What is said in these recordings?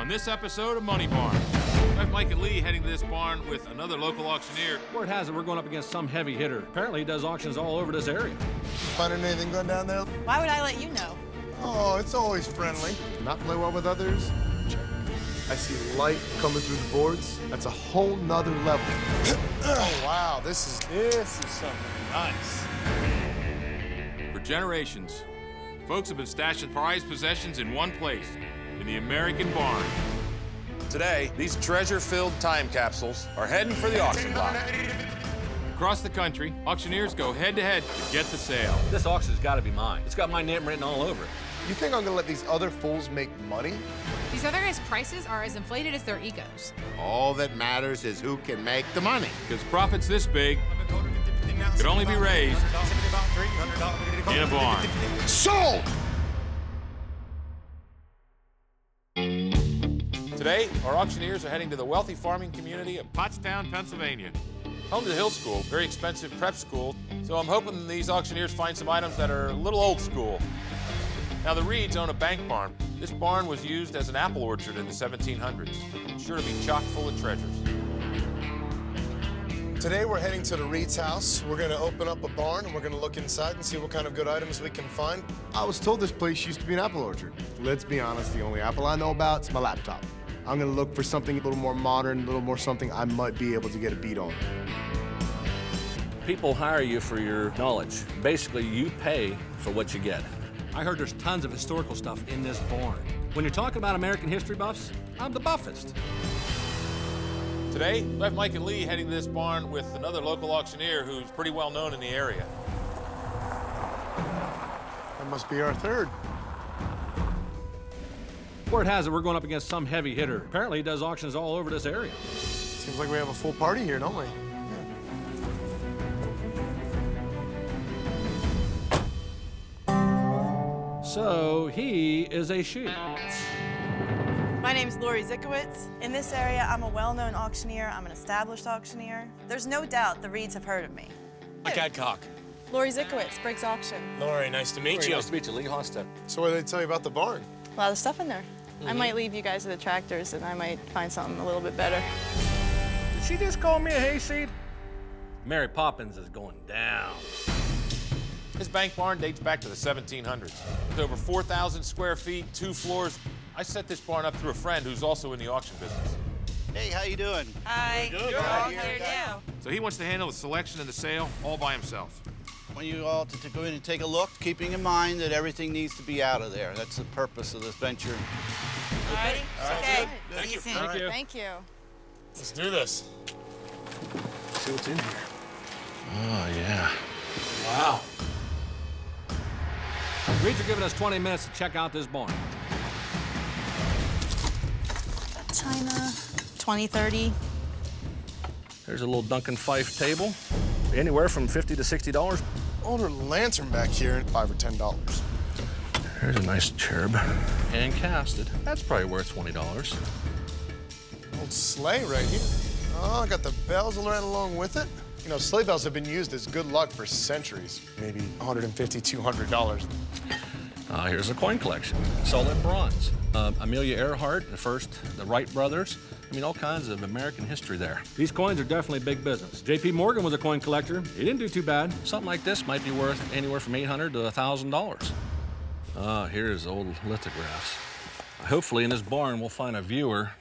on this episode of Money Barn. I have Mike and Lee heading to this barn with another local auctioneer. Word has it we're going up against some heavy hitter. Apparently he does auctions all over this area. Finding anything going down there? Why would I let you know? Oh, it's always friendly. Not play well with others? Check. I see light coming through the boards. That's a whole nother level. Oh, wow, this is something nice. For generations, folks have been stashing prized possessions in one place, in the American barn. Today, these treasure-filled time capsules are heading for the auction block. Across the country, auctioneers go head-to-head to get the sale. This auction's got to be mine. It's got my name written all over it. You think I'm gonna let these other fools make money? These other guys' prices are as inflated as their egos. All that matters is who can make the money. Because profits this big could only be raised in a barn. Sold! Today, our auctioneers are heading to the wealthy farming community of Pottstown, Pennsylvania. Home to the Hill School, very expensive prep school, so I'm hoping these auctioneers find some items that are a little old school. Now, the Reeds own a bank barn. This barn was used as an apple orchard in the 1700s. It's sure to be chock full of treasures. Today we're heading to the Reed's house. We're gonna open up a barn and we're gonna look inside and see what kind of good items we can find. I was told this place used to be an apple orchard. Let's be honest, the only apple I know about is my laptop. I'm gonna look for something a little more modern, a little more something I might be able to get a beat on. People hire you for your knowledge. Basically, you pay for what you get. I heard there's tons of historical stuff in this barn. When you're talking about American history buffs, I'm the buffest. Today, I have Mike and Lee heading to this barn with another local auctioneer who's pretty well known in the area. That must be our third. Word has it we're going up against some heavy hitter. Apparently he does auctions all over this area. Seems like we have a full party here, don't we? So he is a she. My name's Lori Zikowitz. In this area, I'm a well-known auctioneer. I'm an established auctioneer. There's no doubt the Reeds have heard of me. Mike Adcock. Lori Zikowitz, Briggs Auction. Lori, nice to meet you. Nice to meet you, Lee Hosted. So what did they tell you about the barn? A lot of stuff in there. I might leave you guys at the tractors and I might find something a little bit better. Did she just call me a hayseed? Mary Poppins is going down. His bank barn dates back to the 1700s. With over 4,000 square feet, 2 floors. I set this barn up through a friend who's also in the auction business. Hey, how you doing? Hi. Good. We're all here now. So he wants to handle the selection and the sale all by himself. I want you all to go in and take a look, keeping in mind that everything needs to be out of there. That's the purpose of this venture. All right. Okay. Thank you. Thank you. Thank you. Let's do this. See what's in here. Oh, yeah. Wow. Reeds are giving us 20 minutes to check out this barn. China, 20, 30. There's a little Duncan Fife table. Anywhere from $50 to $60. Older lantern back here, $5 or $10. There's a nice cherub. Hand casted. That's probably worth $20. Old sleigh right here. Oh, I got the bells right along with it. You know, sleigh bells have been used as good luck for centuries. Maybe $150, $200. Here's a coin collection. Solid bronze. Amelia Earhart, the Wright brothers. I mean, all kinds of American history there. These coins are definitely big business. J.P. Morgan was a coin collector. He didn't do too bad. Something like this might be worth anywhere from $800 to $1,000. Here's old lithographs. Hopefully in this barn we'll find a viewer.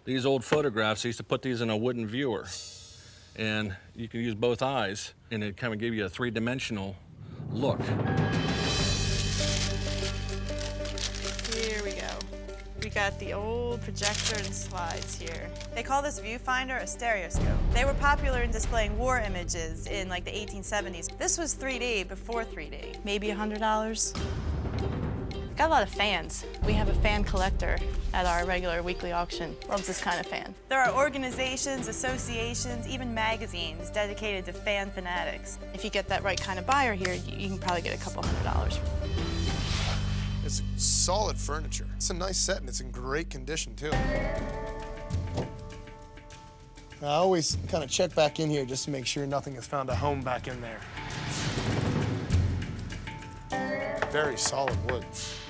These old photographs, they used to put these in a wooden viewer. And you can use both eyes, and it kind of give you a three-dimensional look. Here we go. We got the old projector and slides here. They call this viewfinder a stereoscope. They were popular in displaying war images in like the 1870s. This was 3D before 3D. Maybe $100. Got a lot of fans. We have a fan collector at our regular weekly auction. Loves this kind of fan. There are organizations, associations, even magazines dedicated to fan fanatics. If you get that right kind of buyer here, you can probably get a couple $100. It's solid furniture. It's a nice set and it's in great condition too. I always kind of check back in here just to make sure nothing has found a home back in there. Very solid wood.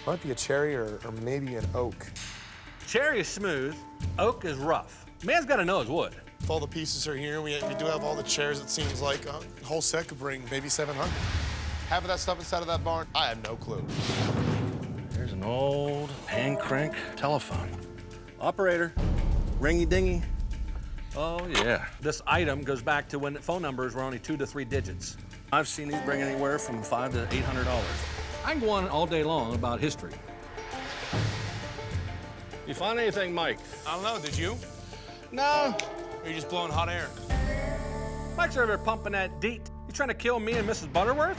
Might be a cherry or maybe an oak. Cherry is smooth, oak is rough. Man's gotta know his wood. If all the pieces are here, we do have all the chairs. It seems like a whole set could bring maybe 700. Half of that stuff inside of that barn, I have no clue. There's an old hand crank telephone. Operator, ringy dingy. Oh yeah. This item goes back to when phone numbers were only 2 to 3 digits. I've seen these bring anywhere from $500 to $800. I can go on all day long about history. You find anything, Mike? I don't know, did you? No. Or you just blowing hot air? Mike's over there pumping that DEET. You trying to kill me and Mrs. Butterworth?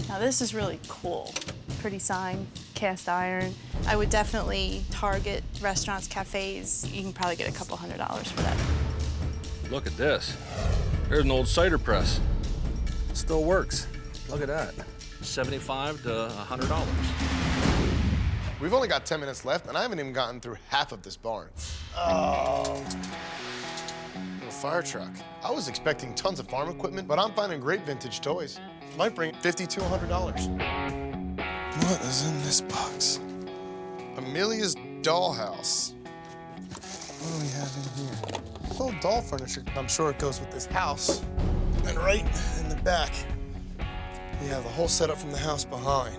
Now this is really cool. Pretty sign, cast iron. I would definitely target restaurants, cafes. You can probably get a couple $100s for that. Look at this. There's an old cider press. Still works. Look at that. $75 to $100. We've only got 10 minutes left, and I haven't even gotten through half of this barn. Little fire truck. I was expecting tons of farm equipment, but I'm finding great vintage toys. Might bring $50 to $100. What is in this box? Amelia's dollhouse. What do we have in here? It's all doll furniture. I'm sure it goes with this house. And right in the back, we have the whole setup from the house behind.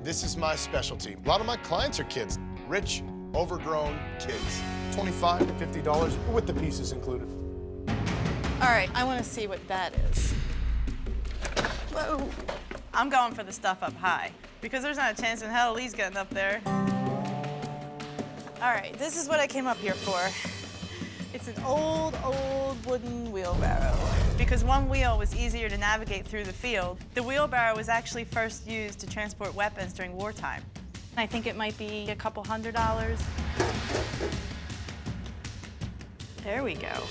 This is my specialty. A lot of my clients are kids, rich, overgrown kids. $25 to $50 with the pieces included. All right, I want to see what that is. Whoa. I'm going for the stuff up high because there's not a chance in hell Lee's getting up there. All right, this is what I came up here for. It's an old wooden wheelbarrow. Because one wheel was easier to navigate through the field, the wheelbarrow was actually first used to transport weapons during wartime. I think it might be a couple $100. There we go.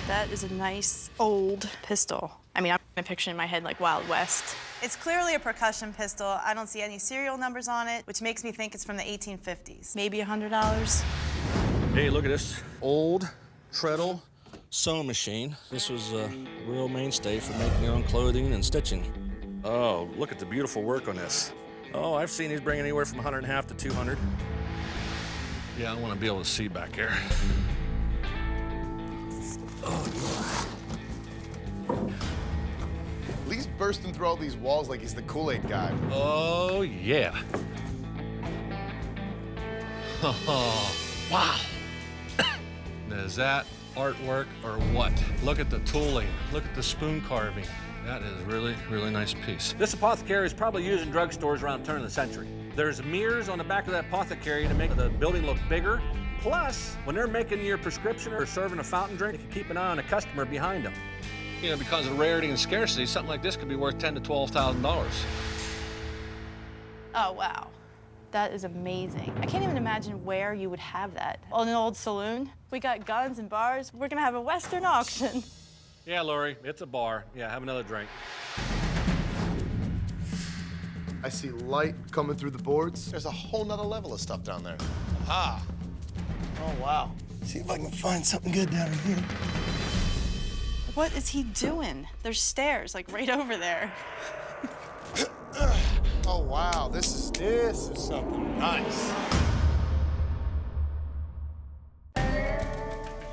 That is a nice old pistol. I mean, I'm picturing in my head like Wild West. It's clearly a percussion pistol. I don't see any serial numbers on it, which makes me think it's from the 1850s. Maybe $100. Hey, look at this old treadle sewing machine. This was a real mainstay for making your own clothing and stitching. Oh, look at the beautiful work on this. Oh, I've seen these bring anywhere from $150 to $200. Yeah, I want to be able to see back here. Oh, Lee's bursting through all these walls like he's the Kool-Aid guy. oh yeah. Oh, wow. Now, is that artwork or what? Look at the tooling. Look at the spoon carving. That is really, really nice piece. This apothecary is probably used in drugstores around the turn of the century. There's mirrors on the back of that apothecary to make the building look bigger. Plus, when they're making your prescription or serving a fountain drink, you can keep an eye on the customer behind them. You know, because of rarity and scarcity, something like this could be worth $10,000 to $12,000. Oh, wow. That is amazing. I can't even imagine where you would have that. On an old saloon, we got guns and bars. We're gonna have a Western auction. Yeah, Lori, it's a bar. Yeah, have another drink. I see light coming through the boards. There's a whole nother level of stuff down there. Ah. Oh, wow. See if I can find something good down in here. What is he doing? There's stairs, like right over there. Oh, wow, this is something nice.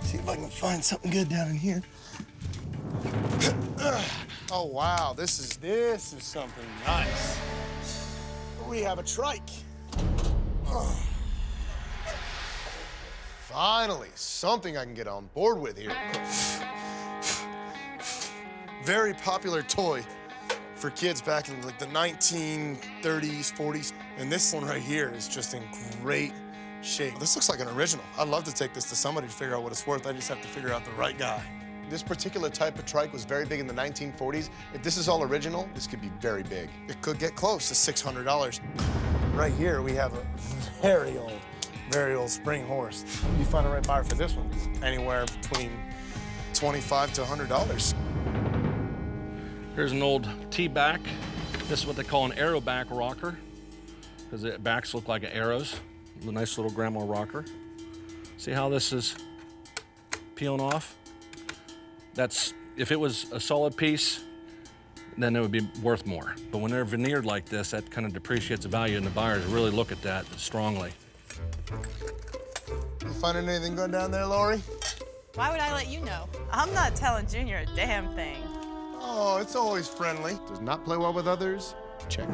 See if I can find something good down in here. Oh, wow, this is something nice. We have a trike. Finally, something I can get on board with here. Very popular toy for kids back in like the 1930s, 40s. And this one right here is just in great shape. This looks like an original. I'd love to take this to somebody to figure out what it's worth. I just have to figure out the right guy. This particular type of trike was very big in the 1940s. If this is all original, this could be very big. It could get close to $600. Right here, we have a very old spring horse. You find a right buyer for this one, anywhere between $25 to $100. Here's an old T-back. This is what they call an arrow back rocker, because the backs look like arrows. A nice little grandma rocker. See how this is peeling off? That's, if it was a solid piece, then it would be worth more. But when they're veneered like this, that kind of depreciates the value, and the buyers really look at that strongly. You finding anything good down there, Lori? Why would I let you know? I'm not telling Junior a damn thing. Oh, it's always friendly. Does not play well with others. Check.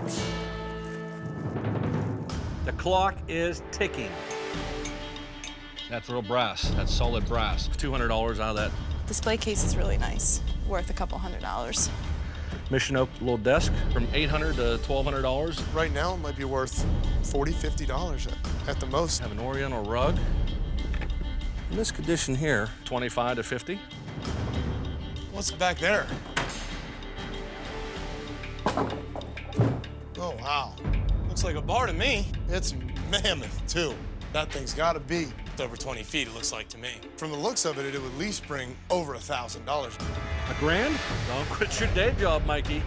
The clock is ticking. That's real brass. That's solid brass. $200 out of that Display case is really nice, worth a couple $100. mission oak little desk from $800 to $1,200. Right now, it might be worth $40, $50 at the most. Have an oriental rug. In this condition here, $25 to $50. What's back there? Oh, wow. Looks like a bar to me. It's mammoth, too. That thing's gotta be. It's over 20 feet, it looks like to me. From the looks of it, it would at least bring over $1,000. $1,000? Don't quit your day job, Mikey.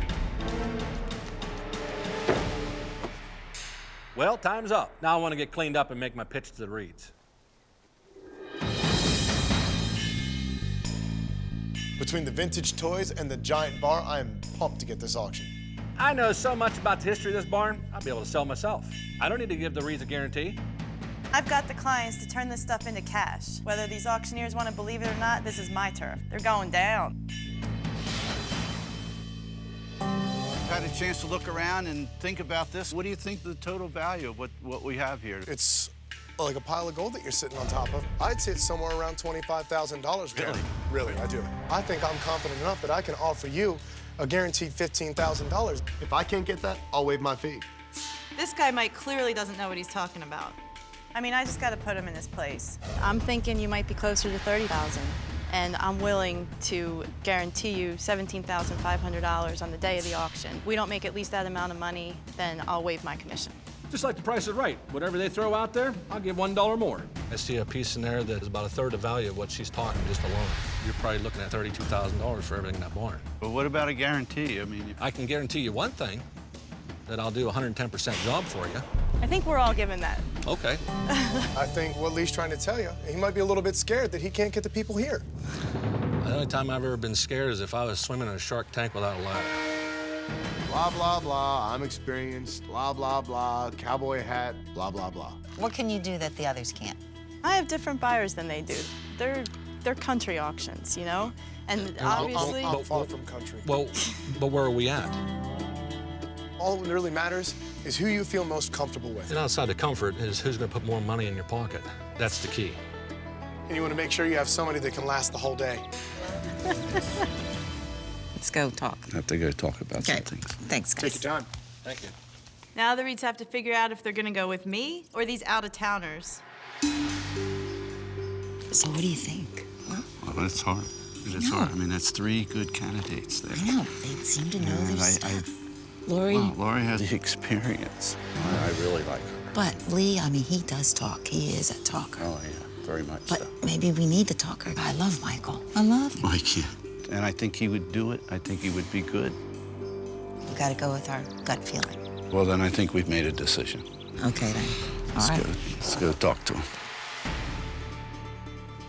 Well, time's up. Now I want to get cleaned up and make my pitch to the Reeds. Between the vintage toys and the giant bar, I am pumped to get this auction. I know so much about the history of this barn, I'll be able to sell myself. I don't need to give the Reeds a guarantee. I've got the clients to turn this stuff into cash. Whether these auctioneers want to believe it or not, this is my turf. They're going down. I've had a chance to look around and think about this. What do you think the total value of what we have here? It's like a pile of gold that you're sitting on top of. I'd say it's somewhere around $25,000. Really? Really, I do. I think I'm confident enough that I can offer you a guaranteed $15,000. If I can't get that, I'll waive my fee. This guy Mike clearly doesn't know what he's talking about. I mean, I just got to put him in his place. I'm thinking you might be closer to $30,000, and I'm willing to guarantee you $17,500 on the day of the auction. We don't make at least that amount of money, then I'll waive my commission. Just like the Price is Right. Whatever they throw out there, I'll give $1 more. I see a piece in there that is about a third the value of what she's talking just alone. You're probably looking at $32,000 for everything in that barn. But what about a guarantee? I mean, I can guarantee you one thing, that I'll do a 110% job for you. I think we're all given that. Okay. I think what Lee's trying to tell you, he might be a little bit scared that he can't get the people here. The only time I've ever been scared is if I was swimming in a shark tank without a ladder. Blah, blah, blah, I'm experienced, blah, blah, blah, cowboy hat, blah, blah, blah. What can you do that the others can't? I have different buyers than they do. They're country auctions, you know? And obviously... I'm far from country. Well, but where are we at? All that really matters is who you feel most comfortable with. And outside the comfort is who's going to put more money in your pocket. That's the key. And you want to make sure you have somebody that can last the whole day. Let's go talk. I have to go talk about Okay. some things. Thanks, guys. Take your time. Thank you. Now the Reeds have to figure out if they're gonna go with me or these out-of-towners. So what do you think? Huh? Well, it's hard. It is hard. I mean, that's three good candidates there. I know. They seem to know And their stuff. Lori, Well, Lori has the experience. I really like her. but Lee, I mean, he does talk. He is a talker. Oh, yeah, very much But so. maybe we need the talker. I love Michael. I love him. I can't. And I think he would do it. I think he would be good. We gotta go with our gut feeling. Well, then I think we've made a decision. Okay, then. All right. Let's go talk to him.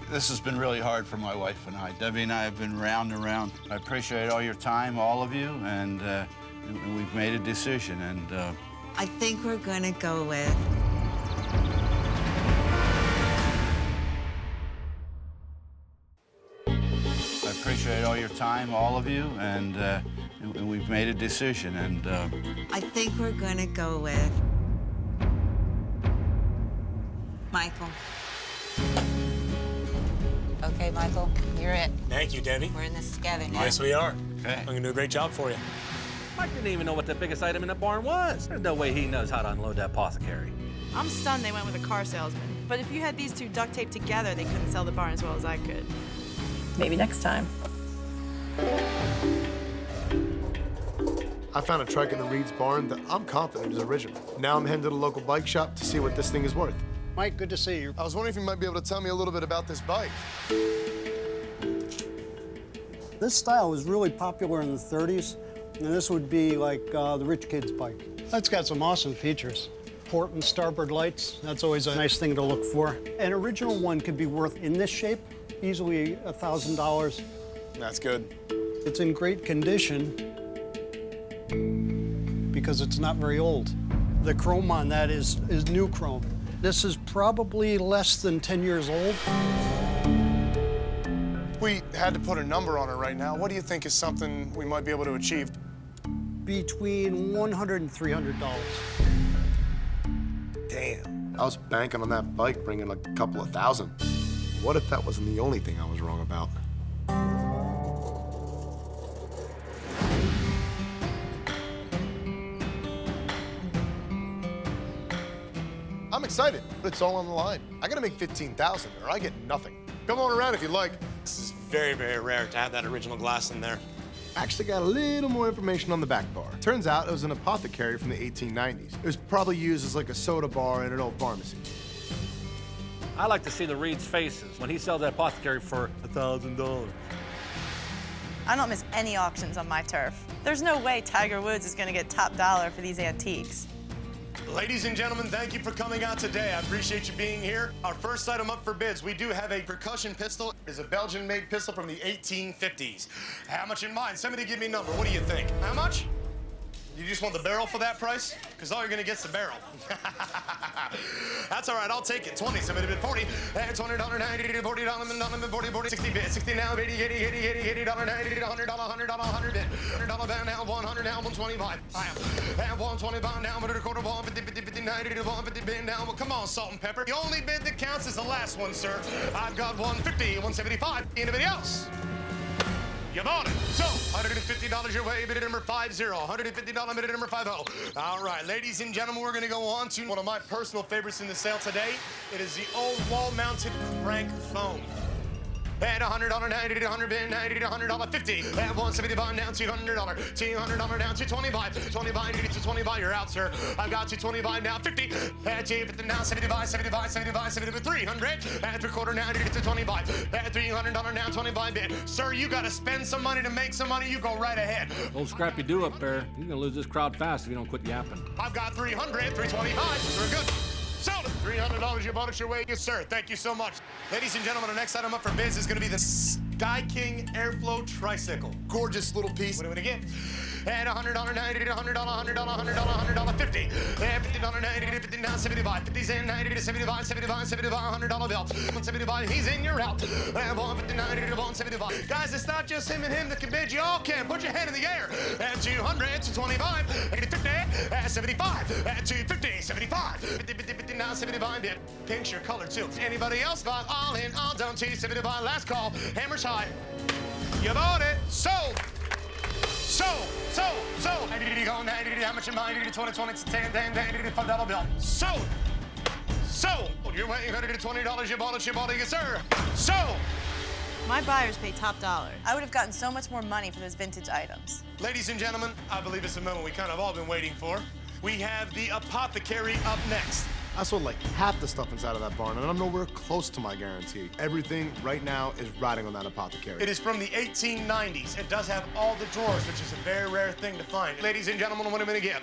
This has been really hard for my wife and I. Debbie and I have been round and round. I appreciate all your time, all of you, and we've made a decision. And I think we're gonna go with... I appreciate all your time, all of you, and we've made a decision. And I think we're gonna go with... Michael. Okay, Michael, you're it. Thank you, Debbie. We're in this together now. Yes, we are. Okay. I'm gonna do a great job for you. Mike didn't even know what the biggest item in the barn was. There's no way he knows how to unload that apothecary. I'm stunned they went with a car salesman. But if you had these two duct taped together, they couldn't sell the barn as well as I could. Maybe next time. I found a trike in the Reed's barn that I'm confident is original. Now I'm heading to the local bike shop to see what this thing is worth. Mike, good to see you. I was wondering if you might be able to tell me a little bit about this bike. This style was really popular in the 30s, and this would be like the rich kid's bike. It's got some awesome features. Port and starboard lights, that's always a nice thing to look for. An original one could be worth, in this shape, easily $1,000. That's good. It's in great condition, because it's not very old. The chrome on that is new chrome. This is probably less than 10 years old. We had to put a number on it right now. What do you think is something we might be able to achieve? Between $100 and $300. Damn. I was banking on that bike bringing a couple of thousand. What if that wasn't the only thing I was wrong about? I'm excited, but it's all on the line. I gotta make 15,000 or I get nothing. Come on around if you like. This is very, very rare to have that original glass in there. Actually got a little more information on the back bar. Turns out it was an apothecary from the 1890s. It was probably used as like a soda bar in an old pharmacy. I like to see the Reed's faces when he sells that apothecary for $1,000. I don't miss any auctions on my turf. There's no way Tiger Woods is gonna get top dollar for these antiques. Ladies and gentlemen, thank you for coming out today. I appreciate you being here. Our first item up for bids, we do have a percussion pistol. It's a Belgian-made pistol from the 1850s. How much in mind? Somebody give me a number. What do you think? How much? You just want the barrel for that price? Because all you're gonna get's the barrel. That's all right, I'll take it. 20, somebody bid 40. $20, $90, $40, $40, 40, 60 bid. 60 now, 80, $90, $100, $100, $100 bid. $100 down now, 100 now, 125. I am 125 now, but a quarter, 150, 50, 50, 90, 150 bid now. Well, come on, salt and pepper. The only bid that counts is the last one, sir. I've got 150, 175. Anybody else? You bought it. So, $150 your way, bid number 50. $150 bid number 50. All right, ladies and gentlemen, we're gonna go on to one of my personal favorites in the sale today. It is the old wall-mounted crank phone. At $100, $90, $100, $90, $100, $50. At $175 down, $200, $200 down, $225, $25, $225. You're out, sir. I've got $225 now, $50. At $250 now, $75, $75, $75, $75, $300. At $3/4 now, $225. At $300 now, $25 bid. Sir, you got to spend some money to make some money. You go right ahead. Old Scrappy Doo up there. You're gonna lose this crowd fast if you don't quit yapping. I've got $300, $325. We're good. Sold it. $300, you bought it your way. Yes, sir. Thank you so much. Ladies and gentlemen, the next item up for bids is going to be the Sky King Airflow Tricycle. Gorgeous little piece. What are we going to get? At $100, $90, $100, $100, $100, $100, $50. At $50, $90, $50, now $75. $50's in, $90 to $75, $75, $100 bill. $175, he's in, you're out. At $150, $90 to $175. Guys, it's not just him and him that can bid. You all can. Put your hand in the air. At $200 to $25. At $50, at $75. At $250, $75. $50, now $75 bid. Pink's your color, too. Anybody else bought all in, all done, $275. Last call. Hammer's high. You bought it. Sold. So, I need to go, how much am I? 20, 20, 10, $5 bill. So, you're waiting $120, you bought it, yes, sir. So. My buyers pay top dollar. I would have gotten so much more money for those vintage items. Ladies and gentlemen, I believe it's a moment we kind of all been waiting for. We have the apothecary up next. I sold like half the stuff inside of that barn, and I'm nowhere close to my guarantee. Everything right now is riding on that apothecary. It is from the 1890s. It does have all the drawers, which is a very rare thing to find. Ladies and gentlemen, what am I gonna give?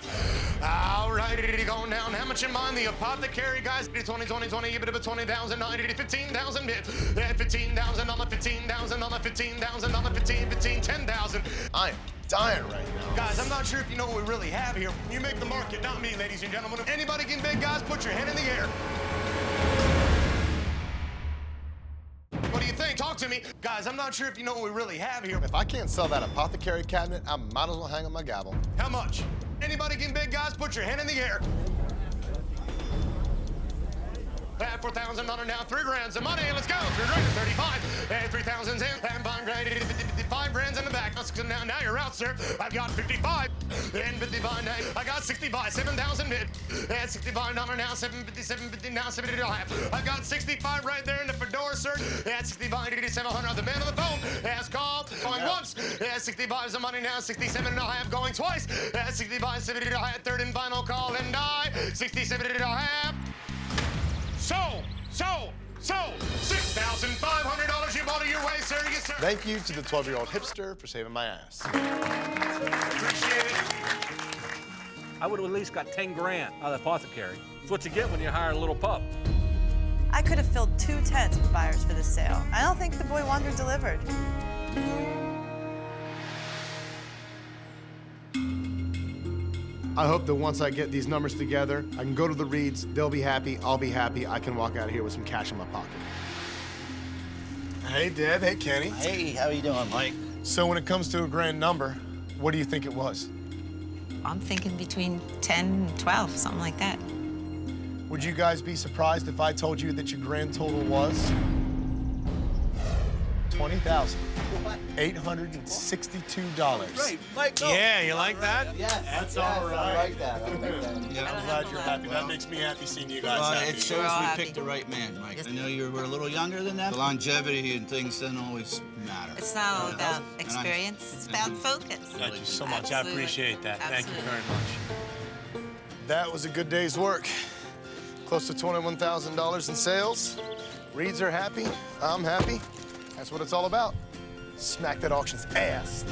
All right, going down. How much in mind? The apothecary, guys. 20, 20, 20, give it a 20,000, 90, 15,000 bid. $15,000, $15,000, $15,000, 15, 10,000. I am dying right now. Guys, I'm not sure if you know what we really have here. You make the market, not me, ladies and gentlemen. Anybody can bid, guys, put your hand in the air. What do you think? Talk to me. Guys, I'm not sure if you know what we really have here. If I can't sell that apothecary cabinet, I might as well hang on my gavel. How much? Anybody can bid, guys, put your hand in the air. At $4,000 now, $3,000 of money. Let's go. $3,035. At $3,000 in. And $5,000 in the back. Now you're out, sir. I've got 55. And 55 now. I got 65. 7,000 bid. At $65 now, 750 now, 70 I've got 65 right there in the fedora, sir. At 65, 700. The man on the phone has called. Going once. At 65 is the money now. 67 and a half going twice. At 65, 70 third and final call and die. 67 and a half. So, $6,500 you bought it your way, sir. Yes, sir. Thank you to the 12-year-old hipster for saving my ass. Appreciate it. I would have at least got 10 grand out of the apothecary. It's what you get when you hire a little pup. I could have filled 2 tents with buyers for this sale. I don't think the boy wonder delivered. I hope that once I get these numbers together, I can go to the Reeds, they'll be happy, I'll be happy, I can walk out of here with some cash in my pocket. Hey, Deb. Hey, Kenny. Hey, how you doing, Mike? So when it comes to a grand number, what do you think it was? I'm thinking between 10 and 12, something like that. Would you guys be surprised if I told you that your grand total was $20,862? Great, Mike. Yeah, you like that? Yes, That's yes, all right. I like that. I like that. Yeah, I'm glad you're happy. That makes me happy seeing you guys well, happy. it shows We're all we happy. picked the right man, Mike. Yes. I know you were a little younger than that. The longevity and things don't always matter. It's not all You know? about And I- experience, it's about focus. Thank you so much. Absolutely. I appreciate that. Thank you Absolutely. very much. That was a good day's work. Close to $21,000 in sales. Reeds are happy. I'm happy. That's what it's all about. Smack that auction's ass.